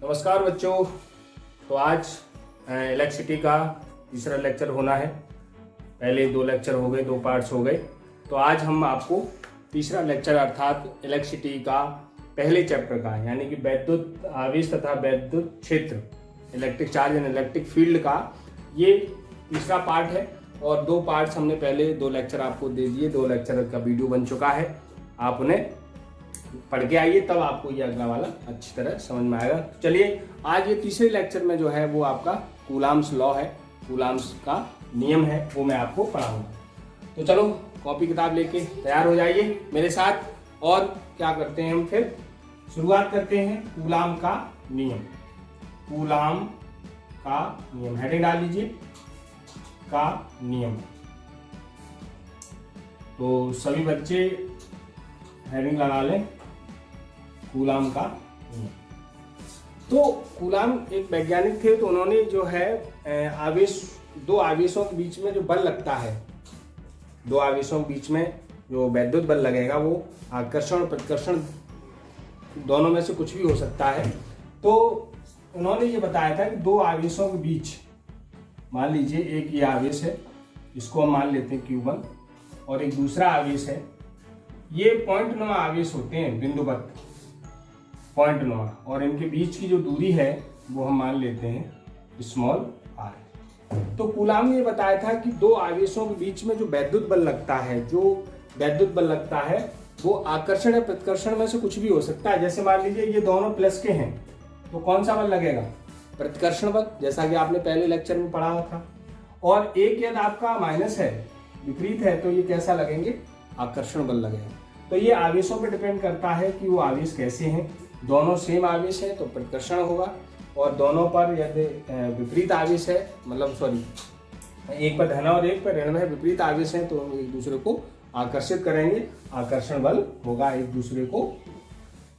नमस्कार बच्चों। तो आज इलेक्ट्रिसिटी का तीसरा लेक्चर होना है। पहले 2 लेक्चर हो गए, 2 पार्ट्स हो गए। तो आज हम आपको तीसरा लेक्चर अर्थात इलेक्ट्रिसिटी का पहले चैप्टर का यानी कि वैद्युत आवेश तथा वैद्युत क्षेत्र, electric charge and electric field का ये तीसरा पार्ट है। और 2 पार्ट्स हमने पहले 2 लेक्चर आपको दे दिए, 2 लेक्चर का वीडियो बन चुका है। आप उन्हें पढ़ के आइए, तब आपको ये अगला वाला अच्छी तरह समझ में आएगा। तो चलिए, आज ये तीसरे लेक्चर में जो है वो आपका कूलाम्स लॉ है, कूलाम्स का नियम है, वो मैं आपको पढ़ाऊंगा। तो चलो कॉपी किताब लेके तैयार हो जाइए मेरे साथ। और क्या करते हैं हम, फिर शुरुआत करते हैं कूलाम का नियम। कूलाम का नियम, हेडिंग डाल लीजिए, का नियम। तो सभी बच्चे हेडिंग लगा लें, कूलाम का नियम। तो कूलाम एक वैज्ञानिक थे, तो उन्होंने जो है आवेश, 2 आवेशों के बीच में जो बल लगता है, 2 आवेशों के बीच में जो वैद्युत बल लगेगा वो आकर्षण और प्रतिकर्षण दोनों में से कुछ भी हो सकता है। तो उन्होंने ये बताया था कि 2 आवेशों के बीच, मान लीजिए एक ये आवेश है, इसको हम मान लेते हैं Q1, और एक दूसरा आवेश है, ये पॉइंट आवेश होते हैं, बिंदुवत पॉइंट नुमा, और इनके बीच की जो दूरी है वो हम मान लेते हैं स्मॉल r। तो कूलाम ने बताया था कि 2 आवेशों के बीच में जो वैद्युत बल लगता है, वो आकर्षण या प्रतिकर्षण में से कुछ भी हो सकता है। जैसे मान लीजिए ये दोनों प्लस के हैं, तो कौन सा बल लगेगा? प्रतिकर्षण बल, जैसा कि आपने पहले लेक्चर में पढ़ा था। और एक यदि आपका माइनस है, विपरीत है, तो ये कैसा लगेंगे? आकर्षण बल लगेगा। तो ये आवेशों पर डिपेंड करता है कि वो आवेश कैसे हैं। दोनों सेम आवेश है तो प्रतिकर्षण होगा, और दोनों पर यदि विपरीत आवेश है, मतलब एक पर धन और एक पर ऋण में विपरीत आवेश है, तो एक दूसरे को आकर्षित करेंगे, आकर्षण बल होगा एक दूसरे को।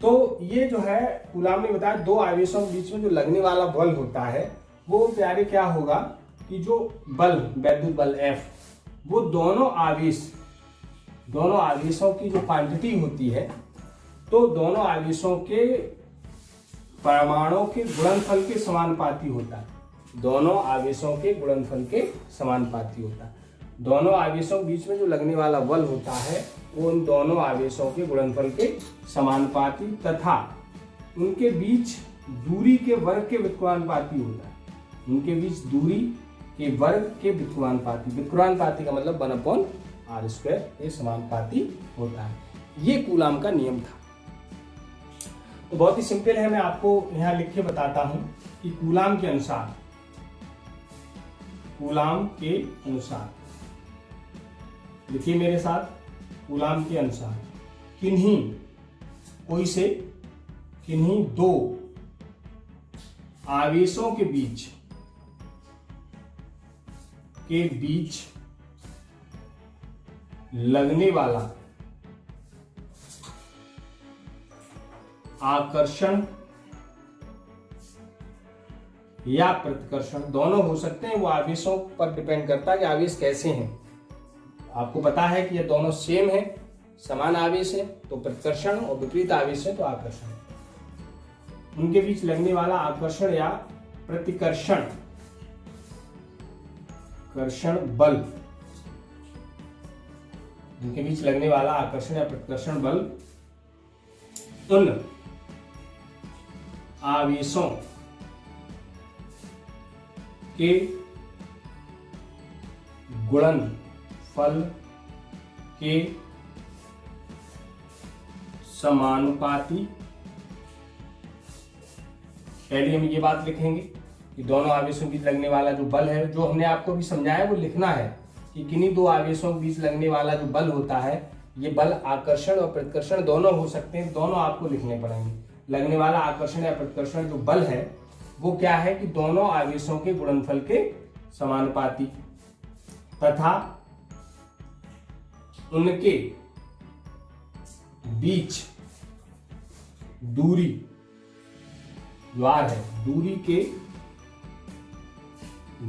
तो ये जो है कूलाम ने बताया, 2 आवेशों के बीच में जो लगने वाला बल होता है वो प्यारे क्या होगा कि जो बल, वैद्युत बल F, वो दोनों आवेशों की जो क्वांटिटी होती है, तो दोनों आवेशों के परमाणुओं के गुणनफल के समानुपाती होता है। दोनों आवेशों के गुणनफल के समानुपाती होता है। दोनों आवेशों के बीच में जो लगने वाला बल होता है वो उन दोनों आवेशों के गुणनफल के समानुपाती तथा उनके बीच दूरी के वर्ग के व्युत्क्रमानुपाती होता है। उनके बीच दूरी के वर्ग के व्युत्क्रमानुपाती का मतलब 1/r², ये समानुपाती होता है। ये कूलाम का नियम था। तो बहुत ही सिंपल है, मैं आपको यहाँ लिख के बताता हूं कि कूलाम के अनुसार लिखिए मेरे साथ, कूलाम के अनुसार किन्हीं 2 आवेशों के बीच लगने वाला आकर्षण या प्रतिकर्षण, दोनों हो सकते हैं, वो आवेशों पर डिपेंड करता है कि आवेश कैसे हैं। आपको पता है कि ये दोनों सेम है, समान आवेश है तो प्रतिकर्षण, और विपरीत आवेश है तो आकर्षण। उनके बीच लगने वाला आकर्षण या प्रतिकर्षण बल, उनके बीच लगने वाला आकर्षण या प्रतिकर्षण बल उन आवेशों के गुणनफल के समानुपाती। पहले हम ये बात लिखेंगे कि दोनों आवेशों के बीच लगने वाला जो बल है, जो हमने आपको भी समझाया वो लिखना है कि किन्हीं 2 आवेशों के बीच लगने वाला जो बल होता है, ये बल आकर्षण और प्रतिकर्षण दोनों हो सकते हैं, दोनों आपको लिखने पड़ेंगे। लगने वाला आकर्षण या प्रतिकर्षण जो बल है वो क्या है कि दोनों आवेशों के गुणनफल के समानुपाती तथा उनके बीच दूरी, जो r है, दूरी के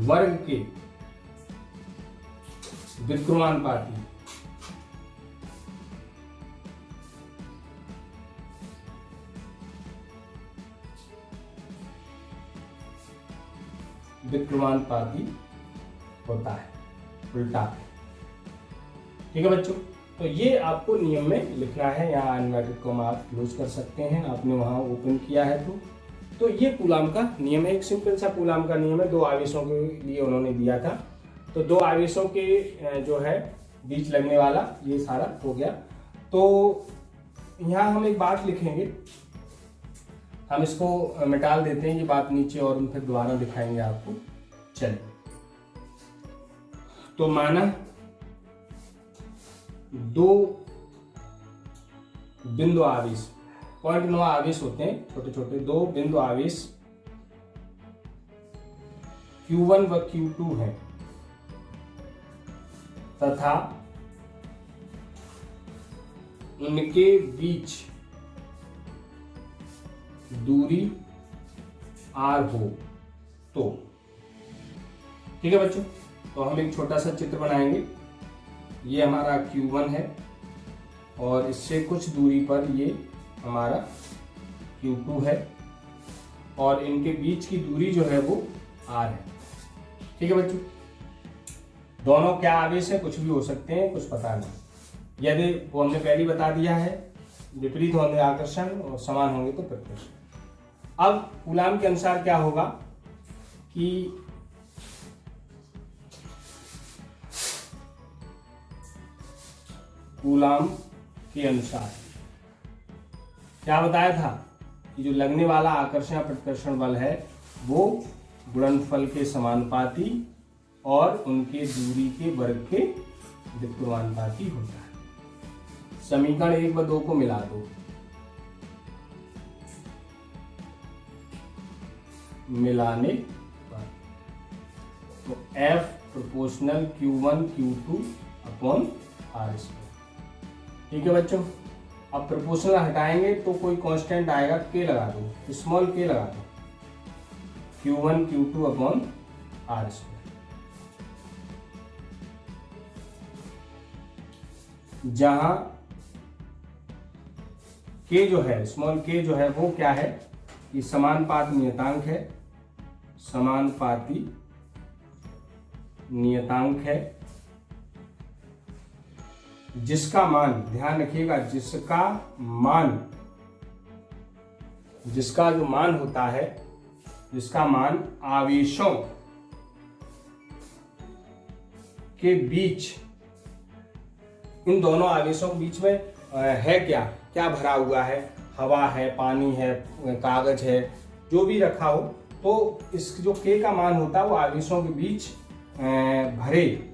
वर्ग के व्युत्क्रमानुपाती। विकृमानुपाती होता है, उल्टा। ठीक है बच्चों, तो ये आपको नियम में लिखना है। यहाँ इन्वर्टेड कॉमा आप यूज कर सकते हैं, आपने वहाँ ओपन किया है तो ये कूलाम का नियम है। एक सिंपल सा कूलाम का नियम है, दो आवेशों के लिए उन्होंने दिया था। तो दो आवेशों के जो है बीच लगने वाला ये सारा हो गया। तो यहाँ हम एक बात लिखेंगे, हम इसको मिटा देते हैं ये बात नीचे और हम फिर दोबारा दिखाएंगे आपको। चलिए, तो माना दो बिंदु आवेश, 0.9 आवेश होते हैं छोटे छोटे, दो बिंदु आवेश Q1 व Q2 है तथा उनके बीच दूरी R हो तो। ठीक है बच्चों, तो हम एक छोटा सा चित्र बनाएंगे। ये हमारा Q1 है और इससे कुछ दूरी पर ये हमारा Q2 है और इनके बीच की दूरी जो है वो R है। ठीक है बच्चों, दोनों क्या आवेश है, कुछ भी हो सकते हैं, कुछ पता नहीं। यदि वो हमने पहले बता दिया है, विपरीत होंगे आकर्षण और समान होंगे तो प्रतिकर्षण। अब कूलाम के अनुसार क्या होगा कि कूलाम के अनुसार क्या बताया था कि जो लगने वाला आकर्षण या प्रतिकर्षण बल है वो गुणनफल के समानुपाती और उनके दूरी के वर्ग के व्युत्क्रमानुपाती होता है। समीकरण 1 व 2 को मिला दो, मिलाने पर तो F proportional Q1 Q2 upon R square. ठीक है बच्चों, अब प्रोपोर्शनल हटाएंगे तो कोई कांस्टेंट आएगा, K लगा दो, स्मॉल K लगा दो, Q1 Q2 upon R square. जहां K जो है, स्मॉल K जो है वो क्या है, ये समानुपाती नियतांक है, समानुपाती नियतांक है जिसका मान, ध्यान रखिएगा, जिसका जो मान होता है, जिसका मान आवेशों के बीच, इन दोनों आवेशों के बीच में है क्या भरा हुआ है, हवा है, पानी है, कागज है, जो भी रखा हो, तो इस जो K का मान होता है वो आवेशों के बीच भरे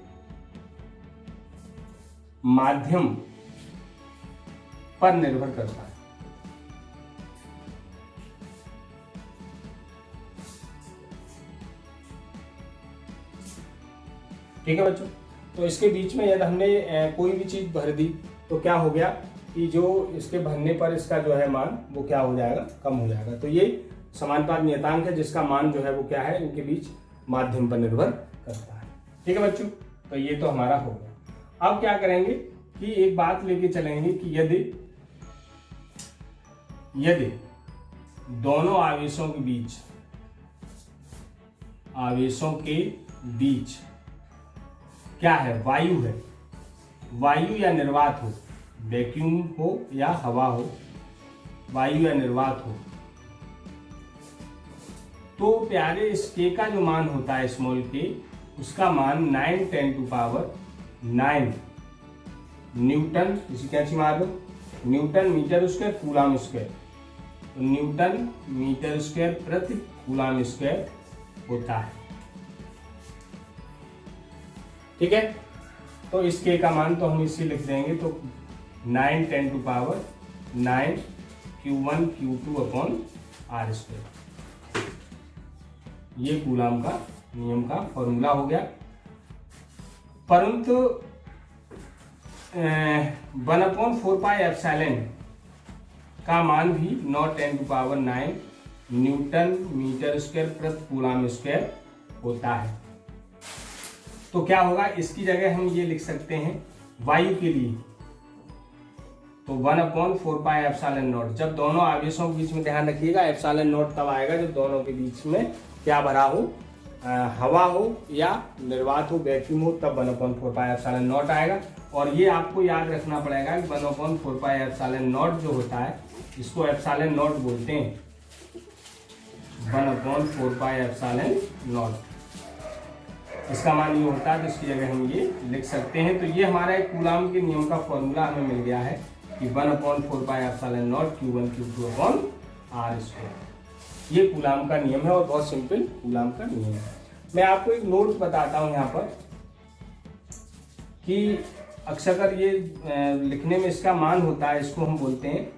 माध्यम पर निर्भर करता है। ठीक है बच्चों, तो इसके बीच में यदि हमने कोई भी चीज भर दी तो क्या हो गया कि जो इसके भरने पर इसका जो है मान वो क्या हो जाएगा, कम हो जाएगा। तो ये समानुपात नियतांक है जिसका मान जो है वो क्या है, इनके बीच माध्यम पर निर्भर करता है। ठीक है बच्चों, तो ये तो हमारा हो गया। अब क्या करेंगे कि एक बात लेके चलेंगे कि यदि दोनों आवेशों के बीच क्या है, वायु है, वायु या निर्वात हो, वैक्यूम हो या हवा हो, वायु या निर्वात हो, तो प्यारे इस K का जो मान होता है स्मॉल K, उसका मान 9×10⁹ न्यूटन, इसी कैंची मार दो, newton metre square coulomb square, तो न्यूटन मीटर स्क्वायर प्रति कूलाम स्क्वायर होता है। ठीक है, तो इस K का मान तो हम इसे लिख देंगे, तो 9×10⁹ Q1 Q2 upon R square. ये कूलाम का नियम का फॉर्मूला हो गया। परंतु 1/4πε का मान भी 9×10⁹ न्यूटन मीटर स्क्वायर प्रति कूलाम स्क्वायर होता है। तो क्या होगा, इसकी जगह हम ये लिख सकते हैं वायु के लिए, तो 1/4πε0। जब दोनों आवेशों के बीच में, ध्यान रखिएगा, ε0 तब आएगा जब दोनों के बीच में क्या भरा हो, हवा हो या निर्वात हो, वैक्यूम हो, तब 1/4πε0 आएगा। और ये आपको याद रखना पड़ेगा कि 1/4πε0 जो होता है इसको ε0 बोलते हैं, 1/4πε0 इसका मान ये होता है, तो इसकी जगह हम ये लिख सकते हैं। तो ये हमारा एक कूलाम के नियम का फॉर्मूला हमें मिल गया है कि 1/4πε0 Q1 Q2/r²। ये कूलाम का नियम है और बहुत सिंपल कूलाम का नियम है। मैं आपको एक नोट बताता हूँ यहाँ पर कि अक्सर ये लिखने में इसका मान होता है, इसको हम बोलते हैं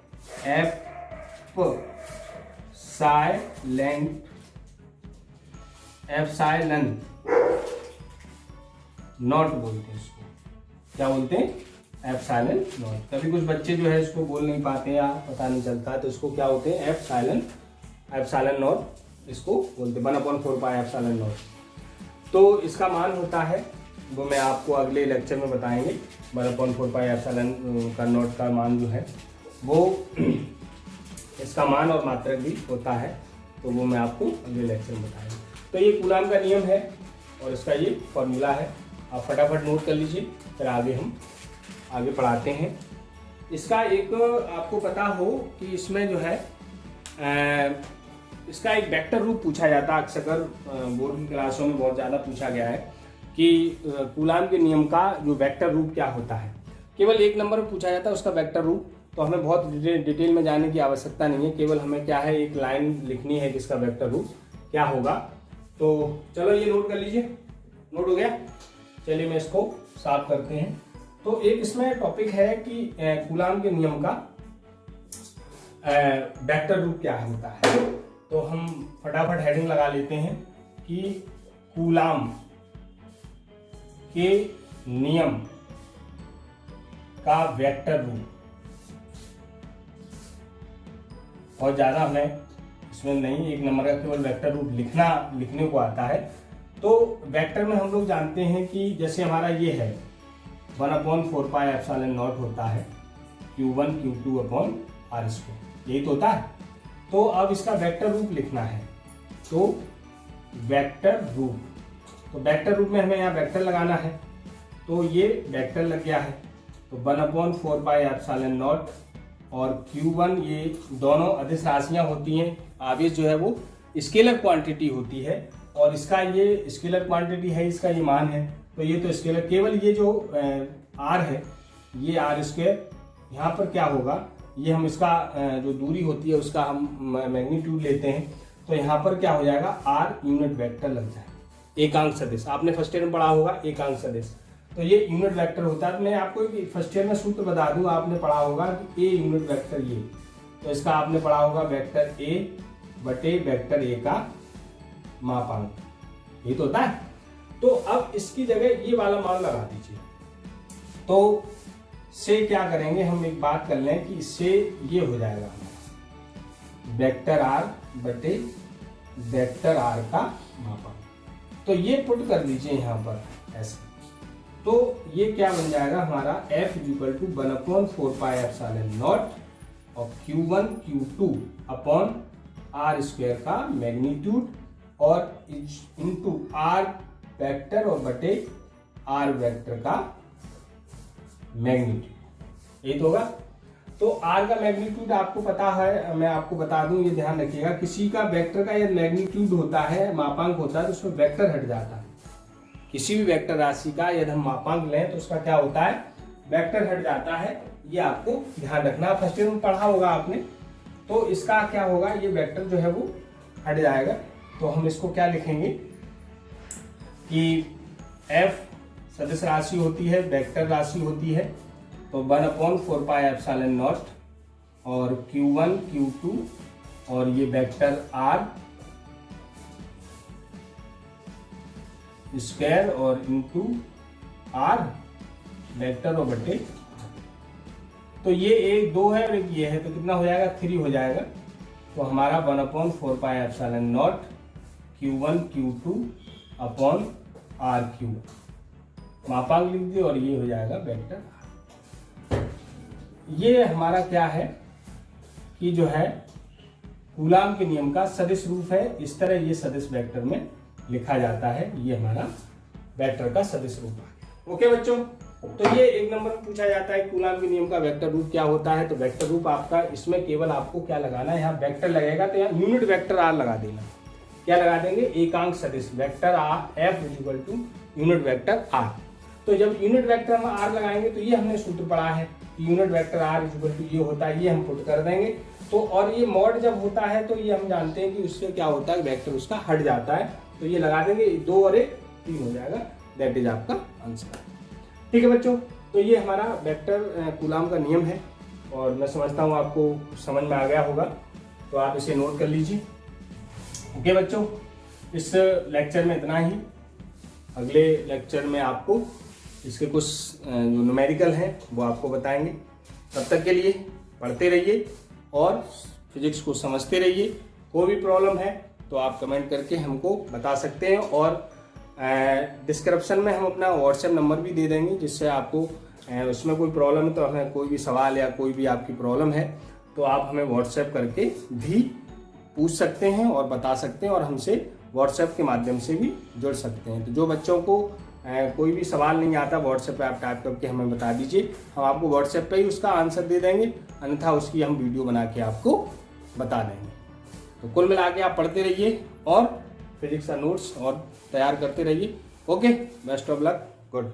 एप्सिलॉन नॉट बोलते हैं इसको। क्या बोलते हैं? Epsilon not. कभी कुछ बच्चे जो है इसको बोल नहीं पाते या पता नहीं चलता, तो इसको क्या होते हैं? एप्सिलॉन नॉट इसको बोलते हैं, 1/4πε0। तो इसका मान होता है, वो मैं आपको अगले लेक्चर में बताएंगे। 1/4πε का नॉट का मान जो है वो इसका मान और मात्रक भी होता है, तो वो मैं आपको अगले लेक्चर में बताएंगे। तो ये कूलाम का नियम है और इसका ये फॉर्मूला है, आप फटाफट नोट कर लीजिए, फिर हम आगे पढ़ाते हैं। इसका एक आपको पता हो कि इसमें जो है इसका एक वेक्टर रूप पूछा जाता है, अक्सर बोर्ड की क्लासों में बहुत ज़्यादा पूछा गया है कि कूलाम के नियम का जो वेक्टर रूप क्या होता है। केवल एक नंबर में पूछा जाता है उसका वेक्टर रूप, तो हमें बहुत डिटेल में जाने की आवश्यकता नहीं है, केवल हमें क्या है एक लाइन लिखनी है कि इसका वेक्टर रूप क्या होगा। तो चलो ये नोट कर लीजिए, नोट हो गया। चलिए मैं इसको साफ करते हैं। तो एक इसमें टॉपिक है कि कूलाम के नियम का वेक्टर रूप क्या होता है। तो हम फटाफट हेडिंग लगा लेते हैं कि कूलाम के नियम का वेक्टर रूप। और ज़्यादा हमें इसमें नहीं, एक नंबर का केवल वेक्टर रूप लिखने को आता है। तो वेक्टर में हम लोग जानते हैं कि जैसे हमारा ये है 1/4πε0 होता है Q1 Q2/r², यही तो होता है। तो अब इसका वेक्टर रूप लिखना है, तो वेक्टर रूप, तो वेक्टर रूप में हमें यहाँ वेक्टर लगाना है। तो ये वेक्टर लग गया है, तो 1/4πε0 और Q1 ये दोनों अदिश राशियाँ होती हैं। आवेश जो है वो स्केलर क्वांटिटी होती है और इसका ये स्केलर क्वांटिटी है, इसका ये मान है। तो ये तो स्केलर, केवल ये जो r है ये r², यहाँ पर क्या होगा, ये हम इसका जो दूरी होती है उसका हम मैग्नीट्यूड लेते हैं। तो यहाँ पर क्या हो जाएगा, r यूनिट वेक्टर लग जाएगा, एकांक सदिश। आपने फर्स्ट ईयर में पढ़ा होगा एकांक सदिश, तो ये यूनिट वेक्टर होता है। मैं आपको फर्स्ट ईयर में सूत्र बता दूं, आपने पढ़ा होगा कि ए यूनिट वेक्टर ये, तो इसका आपने पढ़ा होगा वेक्टर ए बटे वेक्टर ए का मापांक, ये तो होता है। तो अब इसकी जगह ये वाला मान लगा दीजिए। तो से क्या करेंगे, हम एक बात कर लें कि इससे ये हो जाएगा हमारा वेक्टर आर बटे वेक्टर आर का मापांक। तो ये पुट कर दीजिए यहाँ पर ऐसे, तो ये क्या बन जाएगा हमारा F = 1/4πε0 और Q1 Q2/r² का मैग्नीट्यूड और इंटू r वेक्टर और बटे r वेक्टर का मैग्नीट्यूड, यही तो होगा। तो r का मैग्नीट्यूड आपको पता है, मैं आपको बता दूं, ये ध्यान रखिएगा, किसी का वेक्टर का यदि मैग्नीट्यूड होता है, मापांक होता है, तो उसमें वेक्टर हट जाता है। किसी भी वेक्टर राशि का यदि हम मापांक लें तो उसका क्या होता है, वेक्टर हट जाता है। ये आपको ध्यान रखना, फर्स्ट ईयर में पढ़ा होगा आपने। तो इसका क्या होगा, ये वेक्टर जो है वो हट जाएगा। तो हम इसको क्या लिखेंगे कि F सदिश राशि होती है, वेक्टर राशि होती है, तो 1/4πε0 और Q1 Q2 और ये वेक्टर R स्क्वायर और इंटू R वेक्टर और बटे, तो ये एक 2 है और एक ये है, तो कितना हो जाएगा, 3 हो जाएगा। तो हमारा 1/4πε0 Q1 Q2/r³ मापांक लिख दिए और ये हो जाएगा वेक्टर। ये हमारा क्या है कि जो है कूलाम के नियम का सदिश रूप है। इस तरह ये सदिश वेक्टर में लिखा जाता है। ये हमारा वेक्टर का सदिश रूप आ गया। ओके बच्चों, तो ये 1 नंबर में पूछा जाता है कूलाम के नियम का वेक्टर रूप क्या होता है। तो वेक्टर रूप आपका इसमें केवल आपको क्या लगाना है, यहाँ वेक्टर लगेगा तो यहाँ यूनिट वेक्टर आर लगा देना। क्या लगा देंगे, एकांक सदिश vector R F equal to unit vector R. तो जब यूनिट वेक्टर हम आर लगाएंगे तो ये हमने सूत्र पढ़ा है कि unit vector R equal to ये होता है, ये हम पुट कर देंगे। तो और ये मॉड जब होता है तो ये हम जानते हैं कि उससे क्या होता है, वेक्टर उसका हट जाता है। तो ये लगा देंगे, 2 और 1 3 हो जाएगा। दैट इज आपका आंसर। ठीक है बच्चों, तो ये हमारा वेक्टर कूलाम का नियम है और मैं समझता हूँ आपको समझ में आ गया होगा। तो आप इसे नोट कर लीजिए। ओके बच्चों, इस लेक्चर में इतना ही। अगले लेक्चर में आपको इसके कुछ जो न्यूमेरिकल हैं वो आपको बताएंगे। तब तक के लिए पढ़ते रहिए और फिजिक्स को समझते रहिए। कोई भी प्रॉब्लम है तो आप कमेंट करके हमको बता सकते हैं और डिस्क्रिप्शन में हम अपना व्हाट्सएप नंबर भी दे देंगे, जिससे आपको उसमें कोई प्रॉब्लम है तो हमें कोई भी सवाल या कोई भी आपकी प्रॉब्लम है तो आप हमें व्हाट्सएप करके भी पूछ सकते हैं और बता सकते हैं और हमसे व्हाट्सएप के माध्यम से भी जुड़ सकते हैं। तो जो बच्चों को कोई भी सवाल नहीं आता व्हाट्सएप पे आप टाइप करके हमें बता दीजिए, हम आपको व्हाट्सएप पे ही उसका आंसर दे देंगे, अन्यथा उसकी हम वीडियो बना के आपको बता देंगे। तो कुल मिला के आप पढ़ते रहिए और फिजिक्स का नोट्स और तैयार करते रहिए। Okay, best of luck, good.